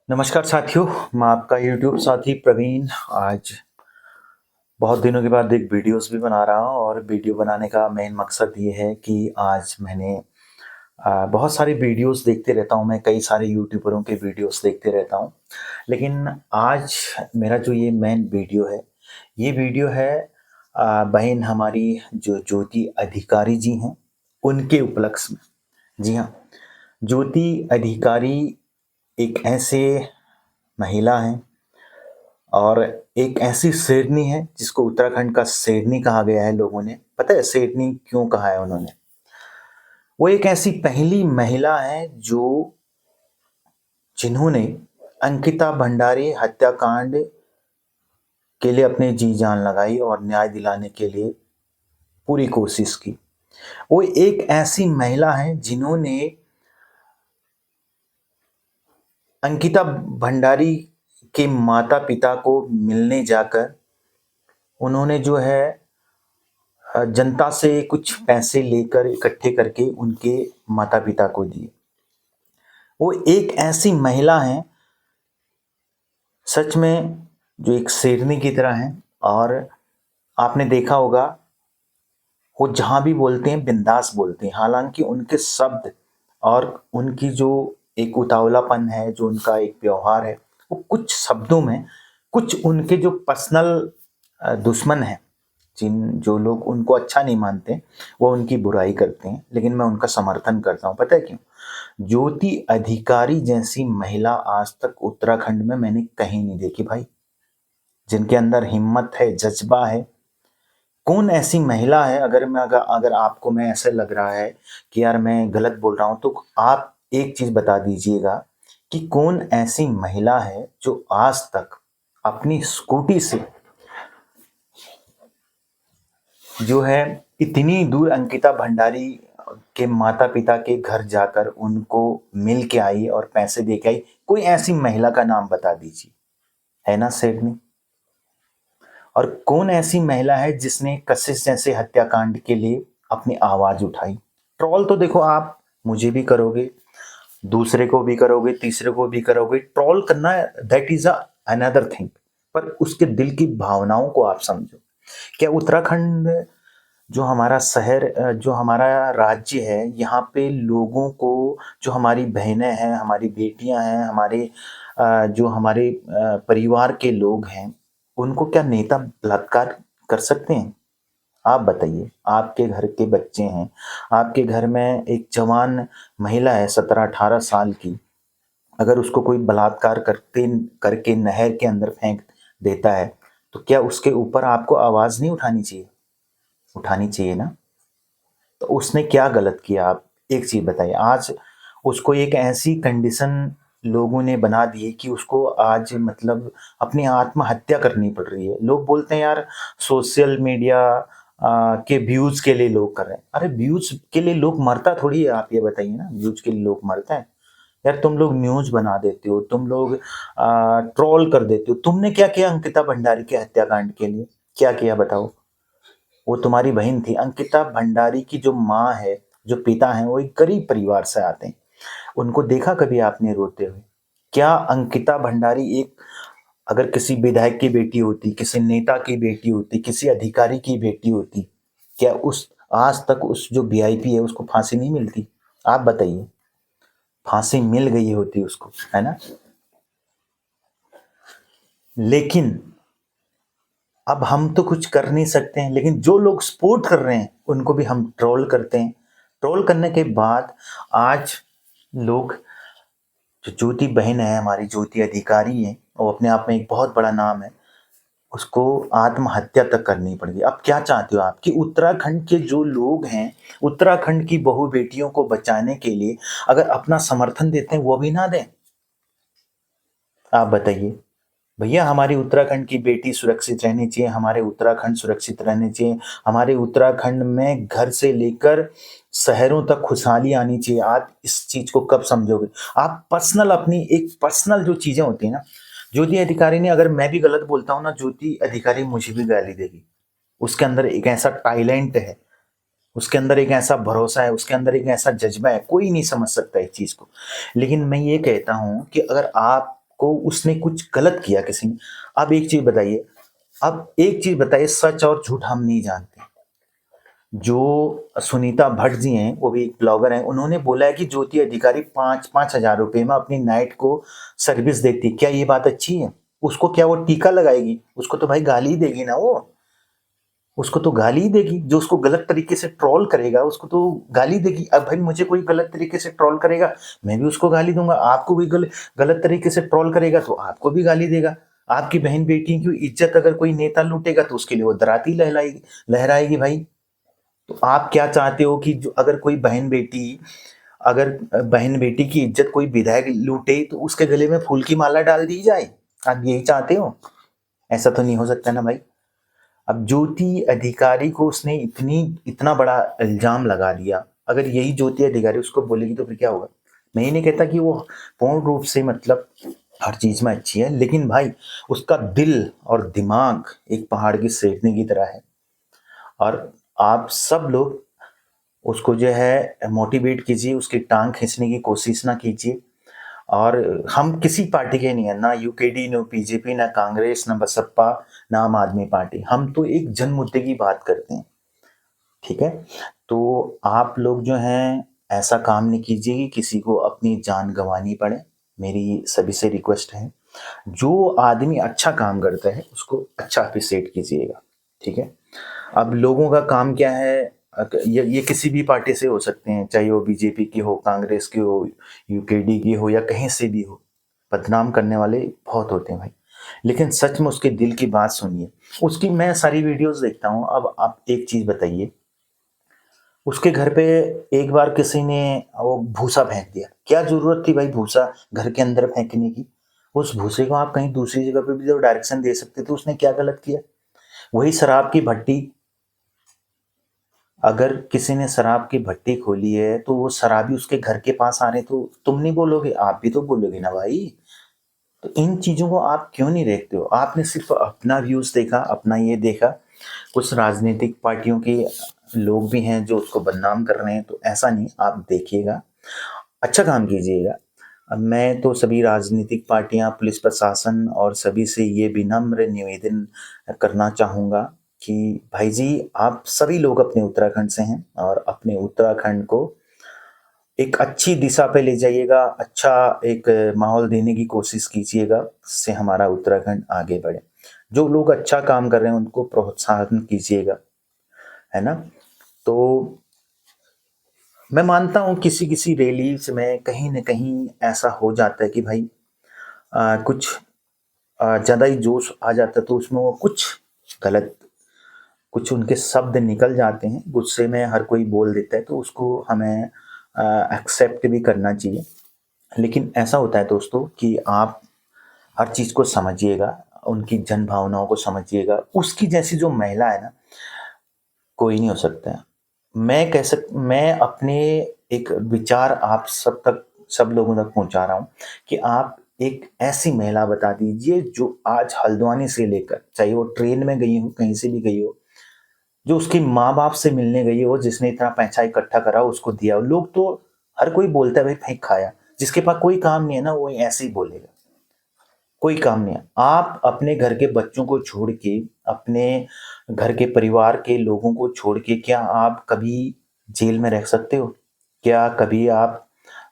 नमस्कार साथियों, मैं आपका यूट्यूब साथी प्रवीण। आज बहुत दिनों के बाद एक वीडियोस भी बना रहा हूँ और वीडियो बनाने का मेन मकसद ये है कि आज मैंने बहुत सारी वीडियोस देखते रहता हूँ। मैं कई सारे यूट्यूबरों के वीडियोस देखते रहता हूँ, लेकिन आज मेरा जो ये मेन वीडियो है, ये वीडियो है बहन हमारी जो ज्योति अधिकारी जी हैं, उनके उपलक्ष्य में। जी हाँ, ज्योति अधिकारी एक ऐसे महिला हैं और एक ऐसी शेरनी है जिसको उत्तराखंड का शेरनी कहा गया है। लोगों ने, पता है शेरनी क्यों कहा है उन्होंने? वो एक ऐसी पहली महिला है जो जिन्होंने अंकिता भंडारी हत्याकांड के लिए अपनी जी जान लगाई और न्याय दिलाने के लिए पूरी कोशिश की। वो एक ऐसी महिला है जिन्होंने अंकिता भंडारी के माता पिता को मिलने जाकर उन्होंने जो है जनता से कुछ पैसे लेकर इकट्ठे करके उनके माता पिता को दिए। वो एक ऐसी महिला है सच में जो एक शेरनी की तरह है। और आपने देखा होगा वो जहाँ भी बोलते हैं बिंदास बोलते हैं, हालांकि उनके शब्द और उनकी जो एक उतावलापन है, जो उनका एक व्यवहार है, वो कुछ शब्दों में कुछ उनके जो पर्सनल दुश्मन हैं, जिन जो लोग उनको अच्छा नहीं मानते, वो उनकी बुराई करते हैं, लेकिन मैं उनका समर्थन करता हूँ। पता है क्यों? ज्योति अधिकारी जैसी महिला आज तक उत्तराखंड में मैंने कहीं नहीं देखी भाई, जिनके अंदर हिम्मत है, जज्बा है। कौन ऐसी महिला है? अगर आपको मैं ऐसा लग रहा है कि यार मैं गलत बोल रहा हूँ, तो आप एक चीज बता दीजिएगा कि कौन ऐसी महिला है जो आज तक अपनी स्कूटी से जो है इतनी दूर अंकिता भंडारी के माता पिता के घर जाकर उनको मिल के आई और पैसे दे के आई। कोई ऐसी महिला का नाम बता दीजिए, है ना शेरनी? और कौन ऐसी महिला है जिसने कशिश जैसे हत्याकांड के लिए अपनी आवाज उठाई? ट्रोल तो देखो आप मुझे भी करोगे, दूसरे को भी करोगे, तीसरे को भी करोगे। ट्रोल करना दैट इज अनदर थिंग, पर उसके दिल की भावनाओं को आप समझो। क्या उत्तराखंड जो हमारा शहर, जो हमारा राज्य है, यहाँ पे लोगों को, जो हमारी बहनें हैं, हमारी बेटियां हैं, जो हमारे परिवार के लोग हैं, उनको क्या नेता बलात्कार कर सकते हैं? आप बताइए। आपके घर के बच्चे हैं, आपके घर में एक जवान महिला है 17-18 साल की, अगर उसको कोई बलात्कार करते करके नहर के अंदर फेंक देता है, तो क्या उसके ऊपर आपको आवाज नहीं उठानी चाहिए? उठानी चाहिए ना। तो उसने क्या गलत किया? आप एक चीज बताइए। आज उसको एक ऐसी कंडीशन लोगों ने बना दी है कि उसको आज मतलब अपनी आत्महत्या करनी पड़ रही है। लोग बोलते हैं यार सोशल मीडिया के व्यूज के लिए लोग कर रहे हैं। अरे व्यूज के लिए लोग मरता थोड़ी है, आप ये बताइए ना, व्यूज के लिए लोग मरता है? यार तुम लोग न्यूज बना देते हो, तुम लोग ट्रोल कर देते हो। तुमने क्या किया अंकिता भंडारी के हत्याकांड के लिए? क्या किया बताओ? वो तुम्हारी बहन थी। अंकिता भंडारी की जो माँ है, जो पिता है, वो एक गरीब परिवार से आते हैं। उनको देखा कभी आपने रोते हुए? क्या अंकिता भंडारी एक, अगर किसी विधायक की बेटी होती, किसी नेता की बेटी होती, किसी अधिकारी की बेटी होती, क्या उस आज तक उस जो वीआईपी है उसको फांसी नहीं मिलती? आप बताइए। फांसी मिल गई होती उसको, है ना? लेकिन अब हम तो कुछ कर नहीं सकते हैं, लेकिन जो लोग सपोर्ट कर रहे हैं उनको भी हम ट्रोल करते हैं। ट्रोल करने के बाद आज लोग, जो ज्योति बहन है, हमारी ज्योति अधिकारी है, वो अपने आप में एक बहुत बड़ा नाम है, उसको आत्महत्या तक करनी पड़ गई। अब क्या चाहते हो आप कि उत्तराखंड के जो लोग हैं, उत्तराखंड की बहू बेटियों को बचाने के लिए अगर अपना समर्थन देते हैं, वो भी ना दें? आप बताइए भैया। हमारी उत्तराखंड की बेटी सुरक्षित रहनी चाहिए, हमारे उत्तराखंड सुरक्षित रहने चाहिए, हमारे उत्तराखंड में घर से लेकर शहरों तक खुशहाली आनी चाहिए। आप इस चीज को कब समझोगे? आप पर्सनल, अपनी एक पर्सनल जो चीजें होती है ना, ज्योति अधिकारी ने, अगर मैं भी गलत बोलता हूँ ना, ज्योति अधिकारी मुझे भी गाली देगी। उसके अंदर एक ऐसा टैलेंट है, उसके अंदर एक ऐसा भरोसा है, उसके अंदर एक ऐसा जज्बा है, कोई नहीं समझ सकता इस चीज को। लेकिन मैं ये कहता हूं कि अगर आप को उसने कुछ गलत किया किसी ने। अब एक चीज बताइए, सच और झूठ हम नहीं जानते। जो सुनीता भट्ट जी हैं, वो भी एक ब्लॉगर हैं, उन्होंने बोला है कि ज्योति अधिकारी 5,000 रुपए में अपनी नाइट को सर्विस देती है। क्या ये बात अच्छी है? उसको क्या वो टीका लगाएगी? उसको तो भाई गाली ही देगी ना वो। उसको तो गाली ही देगी। जो उसको गलत तरीके से ट्रोल करेगा उसको तो गाली देगी। अब भाई मुझे कोई गलत तरीके से ट्रोल करेगा, मैं भी उसको गाली दूंगा। आपको कोई गलत तरीके से ट्रोल करेगा तो आपको भी गाली देगा। आपकी बहन बेटी की इज्जत अगर कोई नेता लूटेगा तो उसके लिए वो दराती लहराएगी भाई। तो आप क्या चाहते हो कि जो अगर बहन बेटी की इज्जत कोई विधायक लूटे तो उसके गले में फूल की माला डाल दी जाए? आप यही चाहते हो? ऐसा तो नहीं हो सकता ना भाई। अब ज्योति अधिकारी को उसने इतना बड़ा इल्जाम लगा दिया। अगर यही ज्योति अधिकारी उसको बोलेगी तो फिर क्या होगा? मैं ये नहीं कहता कि वो पूर्ण रूप से मतलब हर चीज में अच्छी है, लेकिन भाई उसका दिल और दिमाग एक पहाड़ की शेरनी की तरह है। और आप सब लोग उसको जो है मोटिवेट कीजिए, उसकी टांग खींचने की कोशिश ना कीजिए। और हम किसी पार्टी के नहीं है, ना यूकेडी, ना बीजेपी, ना कांग्रेस, ना बसपा, ना आम आदमी पार्टी। हम तो एक जन मुद्दे की बात करते हैं, ठीक है? तो आप लोग जो हैं ऐसा काम नहीं कीजिए कि किसी को अपनी जान गंवानी पड़े। मेरी सभी से रिक्वेस्ट है, जो आदमी अच्छा काम करता है उसको अच्छा अप्रिशिएट कीजिएगा, ठीक है? अब लोगों का काम क्या है, ये किसी भी पार्टी से हो सकते हैं, चाहे वो बीजेपी की हो, कांग्रेस की हो, यूकेडी की हो, या कहीं से भी हो। बदनाम करने वाले बहुत होते हैं भाई, लेकिन सच में उसके दिल की बात सुनिए। उसकी मैं सारी वीडियोस देखता हूँ। अब आप एक चीज बताइए, उसके घर पे एक बार किसी ने वो भूसा फेंक दिया। क्या जरूरत थी भाई भूसा घर के अंदर फेंकने की? उस भूसे को आप कहीं दूसरी जगह पे भी तो डायरेक्शन दे सकते थे। उसने क्या गलत किया? वही शराब की भट्टी, अगर किसी ने शराब की भट्टी खोली है तो वो शराबी उसके घर के पास आ रहे, तो तुम नहीं बोलोगे? आप भी तो बोलोगे ना भाई। तो इन चीजों को आप क्यों नहीं देखते हो? आपने सिर्फ अपना व्यूज देखा, अपना ये देखा। कुछ राजनीतिक पार्टियों के लोग भी हैं जो उसको बदनाम कर रहे हैं, तो ऐसा नहीं, आप देखिएगा, अच्छा काम कीजिएगा। अब मैं तो सभी राजनीतिक पार्टियां, पुलिस प्रशासन और सभी से ये विनम्र निवेदन करना चाहूँगा कि भाई जी, आप सभी लोग अपने उत्तराखंड से हैं और अपने उत्तराखंड को एक अच्छी दिशा पे ले जाइएगा, अच्छा एक माहौल देने की कोशिश कीजिएगा, जिससे हमारा उत्तराखंड आगे बढ़े। जो लोग अच्छा काम कर रहे हैं उनको प्रोत्साहन कीजिएगा, है ना? तो मैं मानता हूँ किसी किसी रैलीज में कहीं न कहीं ऐसा हो जाता है कि भाई कुछ ज़्यादा ही जोश आ जाता है, तो उसमें वो गलत कुछ उनके शब्द निकल जाते हैं। गुस्से में हर कोई बोल देता है, तो उसको हमें एक्सेप्ट भी करना चाहिए। लेकिन ऐसा होता है दोस्तों कि आप हर चीज़ को समझिएगा, उनकी जन भावनाओं को समझिएगा। उसकी जैसी जो महिला है ना, कोई नहीं हो सकता है। मैं अपने एक विचार आप सब तक, सब लोगों तक पहुंचा रहा हूं कि आप एक ऐसी महिला बता दीजिए जो आज हल्द्वानी से लेकर, चाहे वो ट्रेन में गई हो, कहीं से भी गई हो, जो उसके माँ बाप से मिलने गई हो, जिसने इतना पैसा इकट्ठा करा हो, उसको दिया हो। लोग तो हर कोई बोलता है भाई फेंक खाया। जिसके पास कोई काम नहीं है ना, वो ऐसे ही बोलेगा। कोई काम नहीं है। आप अपने घर के बच्चों को छोड़ के, अपने घर के परिवार के लोगों को छोड़ के, क्या आप कभी जेल में रह सकते हो? क्या कभी आप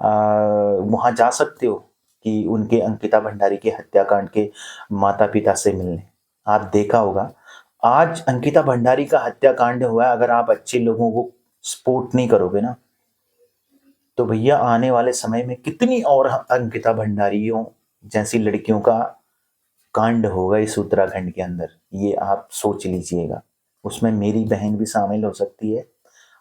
वहां जा सकते हो कि उनके अंकिता भंडारी के हत्याकांड के माता पिता से मिलने? आप देखा होगा, आज अंकिता भंडारी का हत्याकांड हुआ है, अगर आप अच्छे लोगों को सपोर्ट नहीं करोगे ना, तो भैया आने वाले समय में कितनी और अंकिता भंडारियों जैसी लड़कियों का कांड होगा इस उत्तराखंड के अंदर, ये आप सोच लीजिएगा। उसमें मेरी बहन भी शामिल हो सकती है,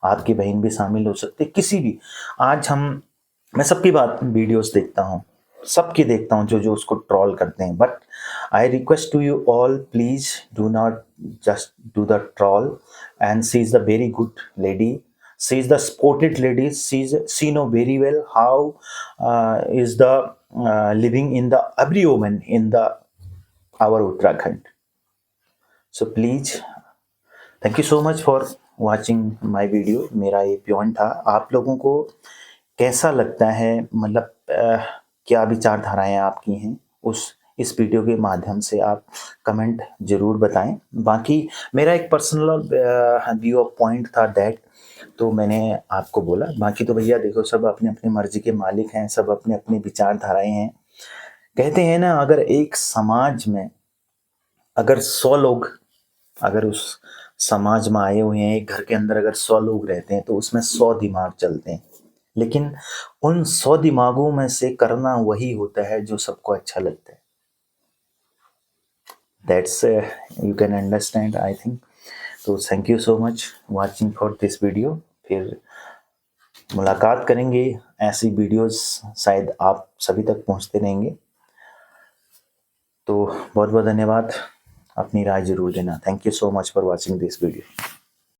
आपकी बहन भी शामिल हो सकती है, किसी भी। आज मैं सबकी बात वीडियोस देखता हूँ, सबकी देखता हूँ जो जो उसको ट्रोल करते हैं, but I request to you all, please do not just do the troll. And she is the very good lady, she is the spotted lady, she know very well how is the living in the every woman in the our Uttarakhand. So please, thank you so much for watching my video। मेरा ये peon था। आप लोगों को कैसा लगता है, मतलब क्या विचारधाराएं आपकी हैं, उस इस वीडियो के माध्यम से आप कमेंट ज़रूर बताएं। बाकी मेरा एक पर्सनल व्यू ऑफ पॉइंट था दैट, तो मैंने आपको बोला। बाकी तो भैया देखो, सब अपनी अपनी मर्जी के मालिक हैं, सब अपने अपने विचारधाराएं हैं। कहते हैं ना, अगर एक समाज में अगर 100 लोग अगर उस समाज में आए हुए हैं, एक घर के अंदर अगर 100 लोग रहते हैं तो उसमें 100 दिमाग चलते हैं, लेकिन उन 100 दिमागों में से करना वही होता है जो सबको अच्छा लगता है। That's you can understand I think. तो thank you so much watching for this video. फिर मुलाकात करेंगे, ऐसी वीडियोस शायद आप सभी तक पहुंचते रहेंगे। तो बहुत बहुत धन्यवाद, अपनी राय जरूर देना। Thank you so much for watching this video.